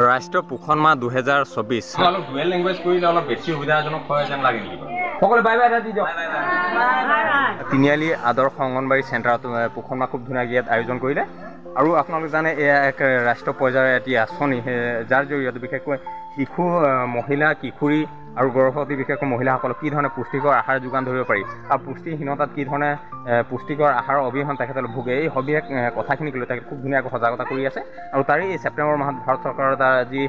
ৰাষ্ট্ৰীয় পোষণ মাহ 2024 অলপ ডুৱেল লেংগুৱেজ কৰিলে অলপ বেছি সুবিধাজনক হয় যেন লাগে নেকি সকলো বাই বাই দি দিয়ক তিনিআলি আদৰ্শ অংগনবাড়ী চেণ্টাৰত পোষণ মাহ খুব ধুনীয়াকৈ ইয়াত আয়োজন কৰিলে আৰু আপোনালোকে জানে এয়া এক ৰাষ্ট্ৰীয় পৰ্যায়ৰ এটি আঁচনি যাৰ জৰিয়তে বিশেষকৈ শিশু মহিলা কিশোৰী আৰু গৰ্ভৱতী বিশেষকৈ মহিলাসকলক কি ধৰণে পুষ্টিকৰ আহাৰ যোগান ধৰিব পাৰি আৰু পুষ্টিহীনতাত কি ধৰণে পুষ্টিকৰ আহাৰৰ অবিহনে তেখেতসকলে ভোগে এই সবিশেষ কথাখিনিক লৈ তেখেতে খুব ধুনীয়াকৈ সজাগতা কৰি আছে আৰু তাৰেই এই ছেপ্টেম্বৰ মাহত ভাৰত চৰকাৰৰ দ্বাৰা যি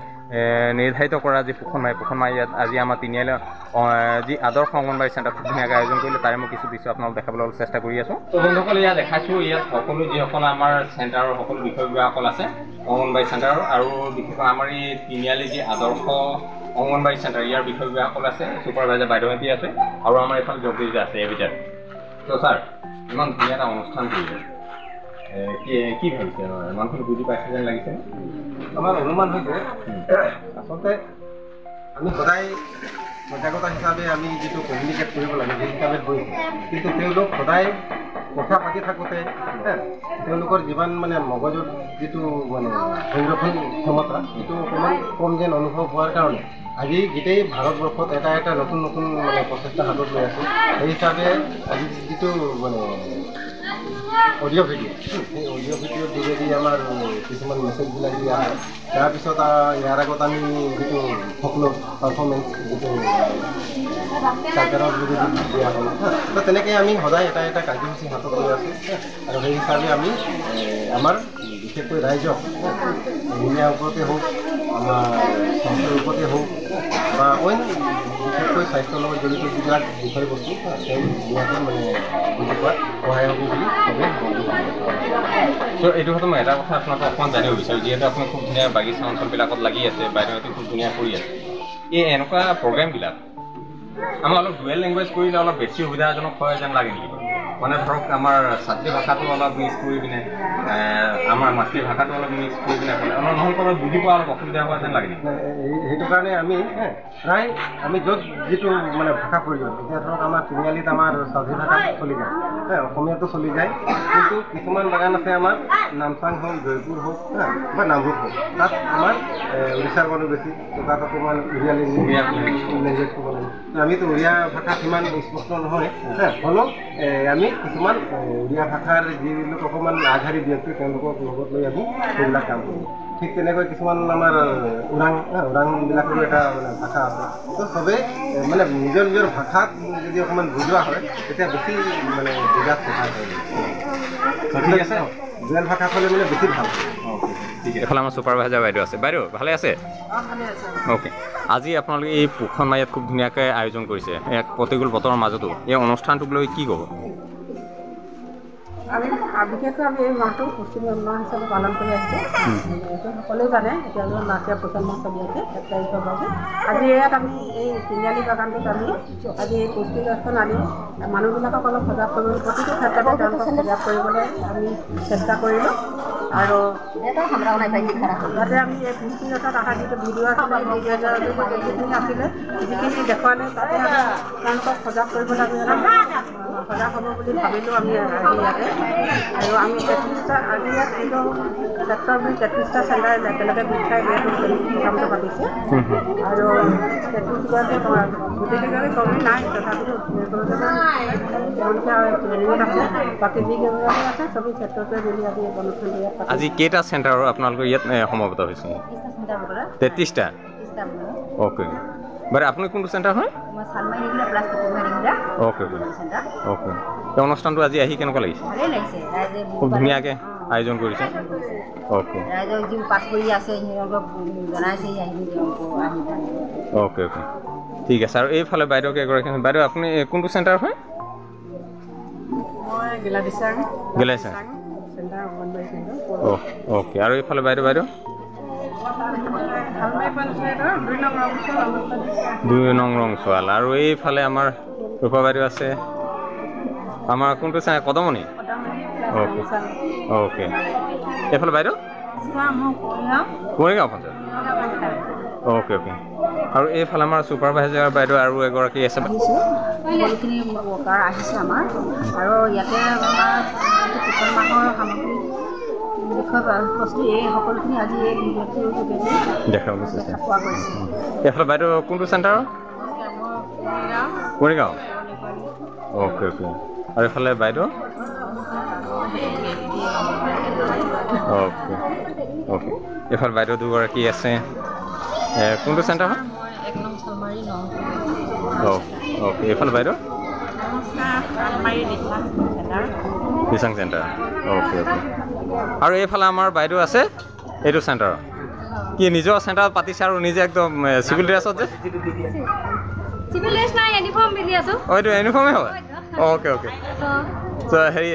নিৰ্ধাৰিত কৰা যি পোষণ মাহ ইয়াত আজি আমাৰ তিনিআলি যি আদৰ্শ অংগনবাড়ী চেণ্টাৰ খুব ধুনীয়াকৈ আয়োজন কৰিলে তাৰে মই কিছু দৃশ্য আপোনালোক দেখাবলৈ অলপ চেষ্টা কৰি আছোঁ তো বন্ধুসকল ইয়াত দেখাইছোঁ ইয়াত সকলো যিসকল আমাৰ চেণ্টাৰৰ সকলো বিষয়ববীয়াসকল আছে অংগনবাড়ী চেণ্টাৰৰ আৰু বিশেষকৈ আমাৰ এই তিনিআলি যি আদৰ্শ অংগনবাড়ী চেণ্টাৰ ইয়াৰ বিষয়ববীয়াসকল আছে ছুপাৰভাইজাৰ বাইদেউহঁতি আছে আৰু আমাৰ এইফালে জগদীশ আছে এই ভিতৰত তো ছাৰ ইমান ধুনীয়া এটা অনুষ্ঠান কৰিছে কি ভাবিছে ইমানখিনি বুজি পাইছে যেন লাগিছে আমাৰ অনুমান হৈছে আচলতে আমি সদায় সজাগতা হিচাপে আমি যিটো কমিউনিকেট কৰিব লাগে সেই হিচাপে কৰিছোঁ কিন্তু তেওঁলোক সদায় কথা পাতি থাকোঁতে তেওঁলোকৰ যিমান মানে মগজুৰ যিটো মানে সংৰক্ষণ ক্ষমতা সেইটো অকণমান কম যেন অনুভৱ হোৱাৰ কাৰণে আজি গোটেই ভাৰতবৰ্ষত এটা নতুন নতুন মানে প্ৰচেষ্টা হাতত লৈ আছে সেই হিচাপে আজি যিটো মানে অডিঅ' ভিডিঅ' সেই অডিঅ' ভিডিঅ'ৰ যোগেদি আমাৰ কিছুমান মেছেজবিলাক দিয়া হয় তাৰপিছত ইয়াৰ আগত আমি যিটো ফকলোৰ পাৰফৰ্মেঞ্চ যিটো চৰকাৰৰ যোগেদি দিয়া হয় তো তেনেকৈ আমি সদায় এটা কাৰ্যসূচী হাতত লৈ আছোঁ আৰু সেই হিচাপে আমি আমাৰ বিশেষকৈ ৰাইজক ধুনীয়াৰ ওপৰতে হওক আমাৰ স্বাস্থ্যৰ ওপৰতে হওক বা অইন বিশেষকৈ স্বাস্থ্যৰ লগত জড়িত যিবিলাক বিষয়বস্তু সেই ধুনীয়াকৈ মানে বুজি পোৱাত সহায় হ'ব বুলি চবেই চ' এইটো হয়তো মই এটা কথা আপোনালোকক অকণমান জানিব বিচাৰোঁ যিহেতু আপুনি খুব ধুনীয়া বাগিচা অঞ্চলবিলাকত লাগি আছে বাইদেউহঁতে খুব ধুনীয়া কৰি আছে এই এনেকুৱা প্ৰগ্ৰেমবিলাক আমাৰ অলপ ডুৱেল লেংগুৱেজ কৰিলে অলপ বেছি সুবিধাজনক হয় যেন লাগে নেকি মানে ধৰক আমাৰ ছাত্ৰী ভাষাটো অলপ মিক্স কৰি পিনে আমাৰ মাতৃভাষাটো অলপ মিক্স কৰি পিনে নহ'লে অলপ বুজি পোৱা অলপ অসুবিধা হোৱা যেন লাগে নেকি সেইটো কাৰণে আমি প্ৰায় আমি য'ত যিটো মানে ভাষা প্ৰয়োজন এতিয়া ধৰক আমাৰ তিনিআলিত আমাৰ ছাত্ৰী ভাষা চলি যায় অসমীয়াটো চলি যায় কিন্তু কিছুমান বাগান আছে আমাৰ নামচাং হওক জয়পুৰ হওক বা নামৰূপ হওক তাত আমাৰ উৰিষ্যাৰ মানুহ বেছি তাত অকণমান উৰিয়া লেংগুৱেজ ক'ব লাগে আমিতো উৰিয়া ভাষা সিমান স্পষ্ট নহয় হ'লেও আমি কিছুমান উৰিয়া ভাষাৰ যিবিলাক অকণমান আগশাৰী ব্যক্তি তেওঁলোকক লগত লৈ আমি সেইবিলাক কাম কৰোঁ ঠিক তেনেকৈ কিছুমান আমাৰ ওৰাংবিলাকৰো এটা মানে ভাষা আছে তো চবেই মানে নিজৰ ভাষাত যদি অকণমান বুজোৱা হয় তেতিয়া বেছি মানে বুজাত সহায় হয় ঠিক আছে ডুৱেল ভাষা হ'লে মানে বেছি ভাল ঠিক আছে এইফালে আমাৰ ছুপাৰভাইজাৰ বাইদেউ আছে বাইদেউ ভালে আছে অ'কে আজি আপোনালোকে এই পোষণ মাহ ইয়াত খুব ধুনীয়াকৈ আয়োজন কৰিছে এক প্ৰতিকূল বতৰৰ মাজতো এই অনুষ্ঠানটোক লৈ কি ক'ব আমি বিশেষকৈ আমি এই মাহটো পুষ্টি মাহ হিচাপে পালন কৰি আহিছোঁ এইটো সকলোৱে জানে এতিয়া নাচিয়া পোষণ মাহ চলি আছে 1 তাৰিখৰ বাবে আজি ইয়াত আমি এই তিনিআলি বাগানটোত আমি আজি এই পুষ্টি দৰ্শন আনি মানুহবিলাকক অলপ সজাগ কৰিবলৈ প্ৰতিটো ক্ষেত্ৰতে তেওঁলোকক সজাগ কৰিবলৈ আমি চেষ্টা কৰিলোঁ আৰু যাতে আমি এই পুষ্টিগত আহাৰ যিটো ভিডিঅ' আছিলে যিখিনি আছিলে যিখিনি দেখুৱালে তাতে আমি তেওঁলোকক সজাগ কৰিবলৈ আমি সজাগ হ'ব বুলি ভাবিলোঁ আমি ইয়াতে আৰু আমি 33টা আজি ইয়াত এইটো ছেক্টৰ 33টা চেণ্টাৰ একেলগে গোট খাই এইটো কামটো পাতিছে আৰু 33গৰাকী গোটেইকেইগৰাকী কৰ্মী নাই তথাপিতো তেওঁলোকে ট্ৰেইনিঙত আছে বাকী যিকেইগৰাকী আছে চবেই ক্ষেত্ৰতে মিলি আজি অনুষ্ঠানটো ইয়াত আজি কেইটা চেণ্টাৰৰ আপোনালোকৰ ইয়াত সমবেত হৈছে 33টা অ'কে বাৰু আপুনি কোনটো চেণ্টাৰ হয় অ'কে অ'কে এই অনুষ্ঠানটো আজি আহি কেনেকুৱা লাগিছে খুব ধুনীয়াকৈ আয়োজন কৰিছে অ'কে অ'কে অ'কে ঠিক আছে আৰু এইফালে বাইদেউক এগৰাকী বাইদেউ আপুনি কোনটো চেণ্টাৰ হয় গেলাইচাং অ'কে আৰু এইফালে বাইদেউ 2 নং ৰংচোৱাল আৰু এইফালে আমাৰ ৰূপা বাইদেউ আছে আমাৰ কোনটো চাই কদমনি অ'কে অ'কে এইফালে বাইদেউ মৰিগাঁও পঞ্চায়ত অ'কে অ'কে আৰু এইফালে আমাৰ ছুপাৰভাইজাৰ বাইদেউ আৰু এগৰাকী আছে সকলোখিনি ৱৰ্কাৰ আহিছে আমাৰ আৰু ইয়াতে আমাৰ পোষণ মাহৰ সামগ্ৰী বস্তু এই সকলোখিনি আজি এই ভিডিঅ'টোৰ যোগেদি দেখাব চেষ্টা পোৱা গৈছে। এইফালে বাইদেউ কোনটো চেণ্টাৰৰ মৰিগাঁও অ'কে অ'কে আৰু এইফালে বাইদেউ অ'কে অ'কে এইফালে বাইদেউ দুগৰাকী আছে কোনটো চেণ্টাৰ হয় অ'কে এইফালে বাইদেউ দিচাং চেণ্টাৰ অ'কে অ'কে আৰু এইফালে আমাৰ বাইদেউ আছে এইটো চেণ্টাৰ কি নিজৰ চেণ্টাৰত পাতিছে আৰু নিজে একদম চিভিল ড্ৰেছত যে চিভিল ড্ৰেছ নাই ইউনিফৰ্ম পিন্ধি আছো এইটো ইউনিফৰ্মে হয় অ'কে অ'কে তো হেৰি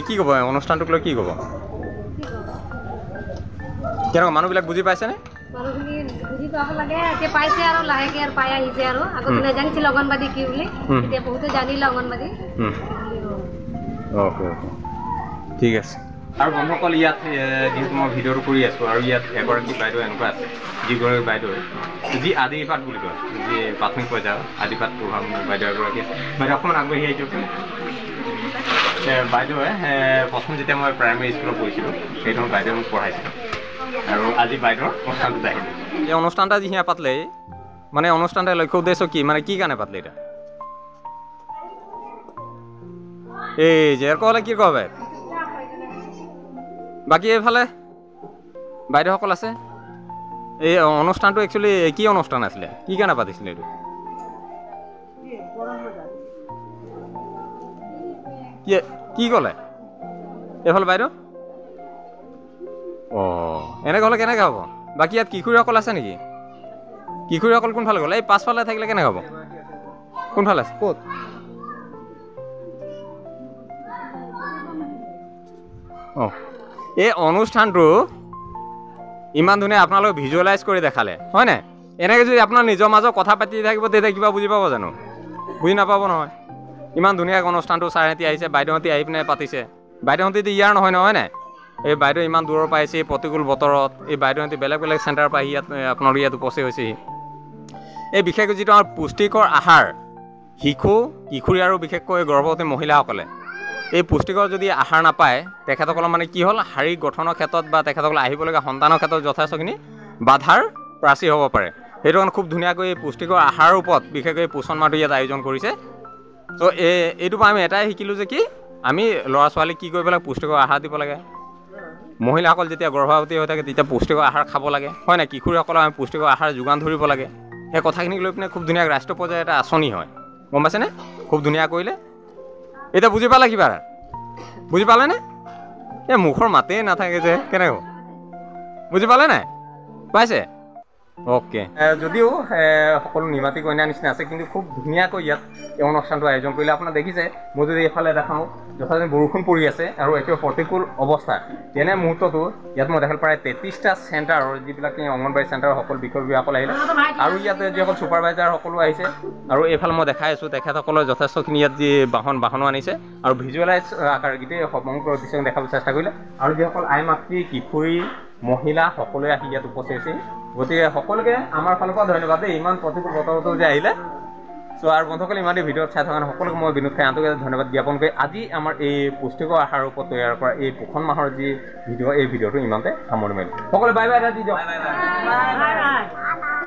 কি ক'ব অনুষ্ঠানটোক লৈ কি ক'ব কেনেকুৱা মানুহবিলাক বুজি পাইছেনে মানুহখিনি বুজি পাব লাগে এতিয়া পাইছে আৰু লাহেকৈ আৰু পাই আহিছে আৰু আগতে নাজানিছিল অংগনবাদী কি বুলি এতিয়া বহুতে জানিলে অংগনবাদী অ'কে অ'কে ঠিক আছে আৰু বন্ধুসকল ইয়াত যিহেতু মই ভিডিঅ'টো কৰি আছোঁ আৰু ইয়াত এগৰাকী বাইদেউ এনেকুৱা আছে যিগৰাকী বাইদেউ যি আদিপাঠ বুলি কয় যি প্ৰাথমিক পৰ্যায়ৰ আদিপাঠ প্ৰভাৱ বাইদেউ এগৰাকী আছে বাইদেউ অকণমান আগবাঢ়ি আহি দিয়কচোন বাইদেৱে প্ৰথম যেতিয়া মই প্ৰাইমেৰী স্কুলত পঢ়িছিলোঁ সেইটো বাইদেউ মোক পঢ়াইছিলোঁ আৰু আজি বাইদেউৰ অনুষ্ঠানটোত আহিলোঁ এই অনুষ্ঠানটা যিখিনি পাতিলে মানে অনুষ্ঠানটা লক্ষ্য উদ্দেশ্য কি মানে কি কাৰণে পাতিলে এতিয়া এই জেৰক হ'লে কি ক'ব বাকী এইফালে বাইদেউসকল আছে এই অনুষ্ঠানটো একচুৱেলি কি অনুষ্ঠান আছিলে কি কাৰণে পাতিছিলে এইটো কি ক'লে এইফালে বাইদেউ অঁ এনেকৈ হ'লে কেনেকৈ হ'ব বাকী ইয়াত কিশোৰীসকল আছে নেকি কিশোৰীসকল কোনফালে গ'লে এই পাছফালে থাকিলে কেনেকৈ হ'ব কোনফালে আছে ক'ত অঁ এই অনুষ্ঠানটো ইমান ধুনীয়া আপোনালোকে ভিজুৱেলাইজ কৰি দেখালে হয় নাই এনেকৈ যদি আপোনাৰ নিজৰ মাজত কথা পাতি থাকিব তেতিয়া কিবা বুজি পাব জানো বুজি নাপাব নহয় ইমান ধুনীয়াকৈ অনুষ্ঠানটো ছাৰহঁতি আহিছে বাইদেউহঁতি আহি পিনে পাতিছে বাইদেউহঁতি ইয়াৰ নহয় নাই এই বাইদেউ ইমান দূৰৰ পৰা আহিছে প্ৰতিকূল বতৰত এই বাইদেউহঁতি বেলেগ বেলেগ চেণ্টাৰৰ পৰা আহি ইয়াত আপোনালোকে ইয়াত উপস্থিত হৈছেহি এই বিশেষকৈ যিটো আমাৰ পুষ্টিকৰ আহাৰ শিশু কিশোৰী আৰু বিশেষকৈ গৰ্ভৱতী মহিলাসকলে এই পুষ্টিকৰ যদি আহাৰ নাপায় তেখেতসকলৰ মানে কি হ'ল শাৰীৰিক গঠনৰ ক্ষেত্ৰত বা তেখেতসকলে আহিবলগীয়া সন্তানৰ ক্ষেত্ৰত যথেষ্টখিনি বাধাৰ প্ৰাচী হ'ব পাৰে সেইটো কাৰণে খুব ধুনীয়াকৈ এই পুষ্টিকৰ আহাৰৰ ওপৰত বিশেষকৈ পোষণ মাহটো ইয়াত আয়োজন কৰিছে ত' এইটোৰ পৰা আমি এটাই শিকিলোঁ যে কি আমি ল'ৰা ছোৱালীক কি কৰিব লাগে পুষ্টিকৰ আহাৰ দিব লাগে মহিলাসকল যেতিয়া গৰ্ভৱতী হৈ থাকে তেতিয়া পুষ্টিকৰ আহাৰ খাব লাগে হয় নাই কিশোৰীসকলক আমি পুষ্টিকৰ আহাৰ যোগান ধৰিব লাগে সেই কথাখিনিক লৈ পিনে খুব ধুনীয়াকৈ ৰাষ্ট্ৰীয় পৰ্যায়ৰ এটা আঁচনি হয় গম পাইছেনে খুব ধুনীয়া কৰিলে এতিয়া বুজি পালে কিবা বুজি পালেনে এই মুখৰ মাতেই নাথাকে যে কেনেকৈ বুজি পালে নাই পাইছে অ'কে যদিও সকলো নিমাতী কইনাৰ নিচিনা আছে কিন্তু খুব ধুনীয়াকৈ ইয়াত এই অনুষ্ঠানটো আয়োজন কৰিলে আপোনাৰ দেখিছে মই যদি এইফালে দেখাওঁ যথেষ্ট বৰষুণ পৰি আছে আৰু একেবাৰে প্ৰতিকূল অৱস্থা তেনে মুহূৰ্ততো ইয়াত মই দেখাল প্ৰায় 33টা চেণ্টাৰৰ যিবিলাক অংগনবাড়ী চেণ্টাৰৰ সকলো বিষয়ববীয়াসকল আহিলে আৰু ইয়াত যিসকল ছুপাৰভাইজাৰ সকলো আহিছে আৰু এইফালে মই দেখাই আছোঁ তেখেতসকলে যথেষ্টখিনি ইয়াত যি বাহনো আনিছে আৰু ভিজুৱেলাইজ আকাৰে গোটেই সমগ্ৰ দৃশ্য দেখাবলৈ চেষ্টা কৰিলে আৰু যিসকল আই মাতৃ কিশোৰী মহিলা সকলোৱে আহি ইয়াত উপস্থিত হৈছে গতিকে সকলোকে আমাৰ ফালৰ পৰা ধন্যবাদ দেই ইমান প্ৰতিকূল বতৰতো যে আহিলে চ' আৰু বন্ধুসকল ইমানেই ভিডিঅ'ত চাই থকা সকলোকে মই বিনোদ খাই আন্তৰিক ধন্যবাদ জ্ঞাপন কৰি আজি আমাৰ এই পুষ্টিকৰ আহাৰৰ ওপৰত তৈয়াৰ কৰা এই পোষণ মাহৰ যি ভিডিঅ' এই ভিডিঅ'টো ইমানতে সামৰণি মাৰিলোঁ সকলোৱে বাই বাই এটা দি দিয়ক